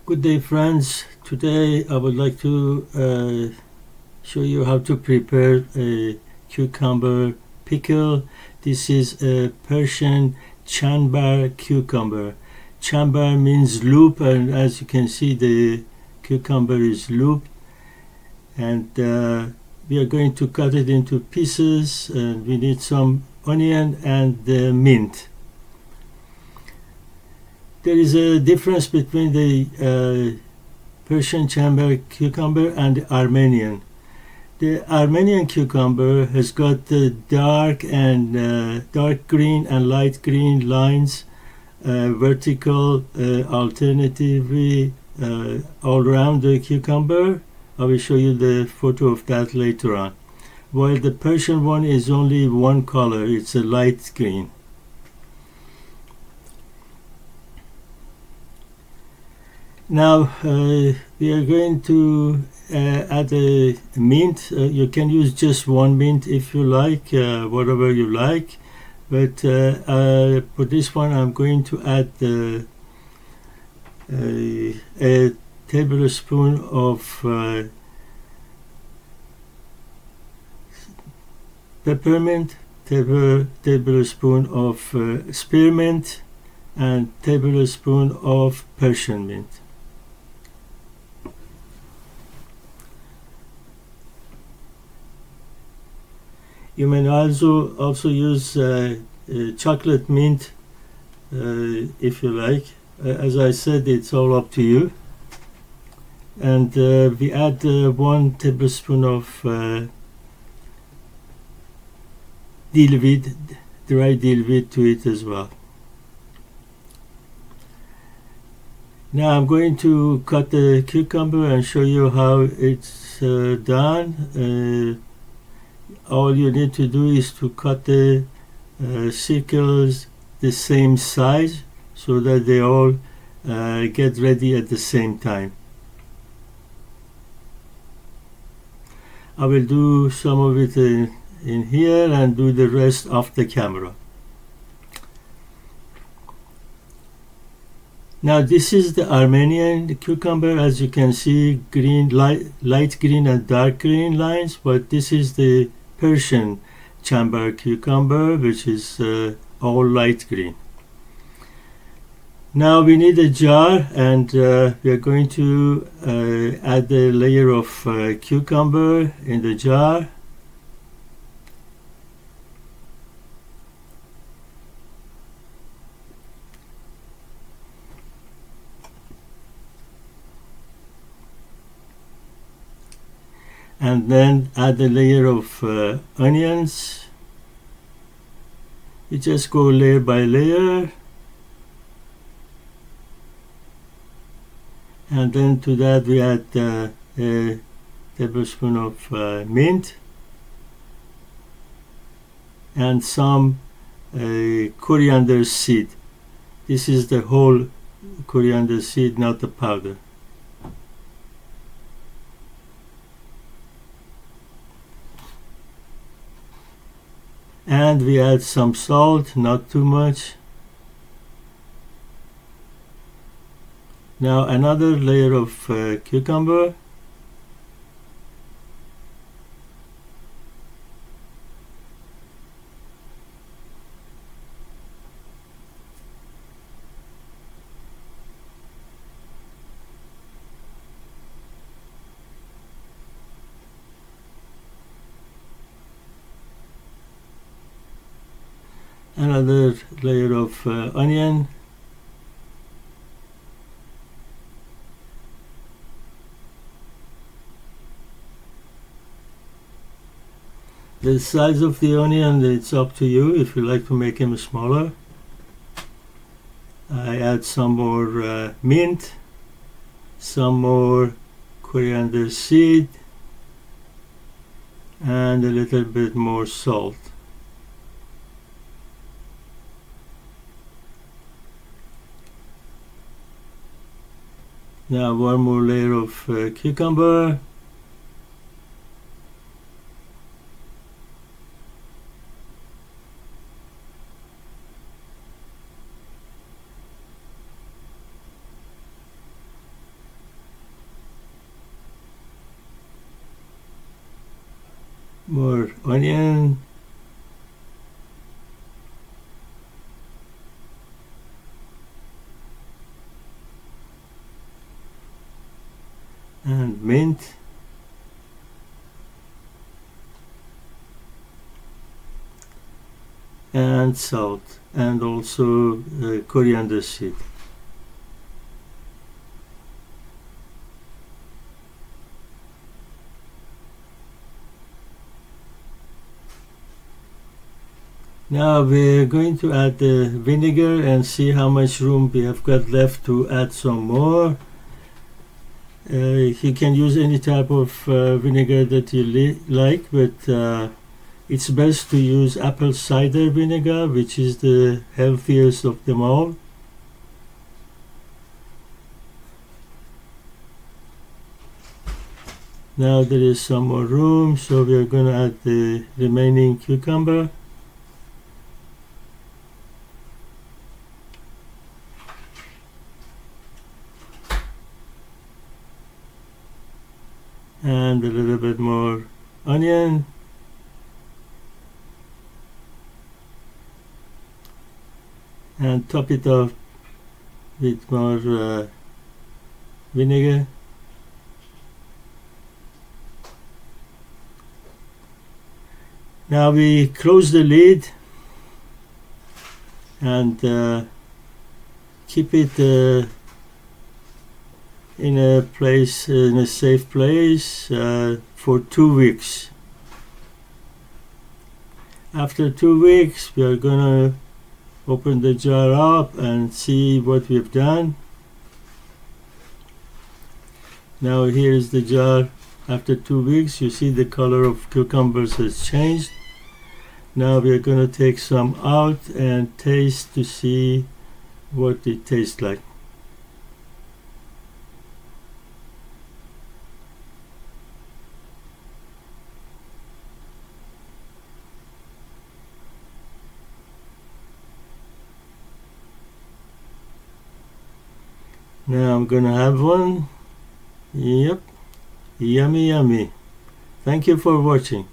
Good day, friends. Today I would like to show you how to prepare a cucumber pickle. This is a Persian Chanbar cucumber. Chanbar means loop, and as you can see the cucumber is looped, and we are going to cut it into pieces, and we need some onion and mint. There is a difference between the Persian Chanbar cucumber and the Armenian. The Armenian cucumber has got the dark green and light green lines, vertical, alternatively all around the cucumber. I will show you the photo of that later on. While the Persian one is only one color, it's a light green. Now we are going to add a mint. You can use just one mint if you like, whatever you like. But for this one, I'm going to add a tablespoon of peppermint, tablespoon of spearmint, and tablespoon of Persian mint. You may also use chocolate mint if you like. As I said, it's all up to you. And we add 1 tablespoon of dill weed, dry dill weed to it as well. Now I'm going to cut the cucumber and show you how it's done. All you need to do is to cut the circles the same size so that they all get ready at the same time. I will do some of it in here and do the rest off the camera. Now this is the Armenian cucumber. As you can see, green, light green and dark green lines, but this is the Persian Chanbar cucumber, which is all light green. Now we need a jar, and we are going to add a layer of cucumber in the jar. And then add a layer of onions. You just go layer by layer. And then to that we add a tablespoon of mint and some coriander seed. This is the whole coriander seed, not the powder. And we add some salt, not too much. Now another layer of cucumber. Another layer of onion. The size of the onion, it's up to you if you like to make them smaller. I add some more mint, some more coriander seed, and a little bit more salt. Now one more layer of cucumber. more onion, and mint, and salt, and also coriander seed. Now we're going to add the vinegar and see how much room we have got left to add some more. You can use any type of vinegar that you like, but it's best to use apple cider vinegar, which is the healthiest of them all. Now there is some more room, so we are going to add the remaining cucumber. And a little bit more onion, and top it off with more vinegar. Now we close the lid and keep it in a place, in a safe place, for 2 weeks. After 2 weeks, we are gonna open the jar up and see what we've done. Now here is the jar. After 2 weeks, you see the color of cucumbers has changed. Now we are gonna take some out and taste to see what it tastes like. Now I'm gonna have one. Yep, yummy yummy. Thank you for watching.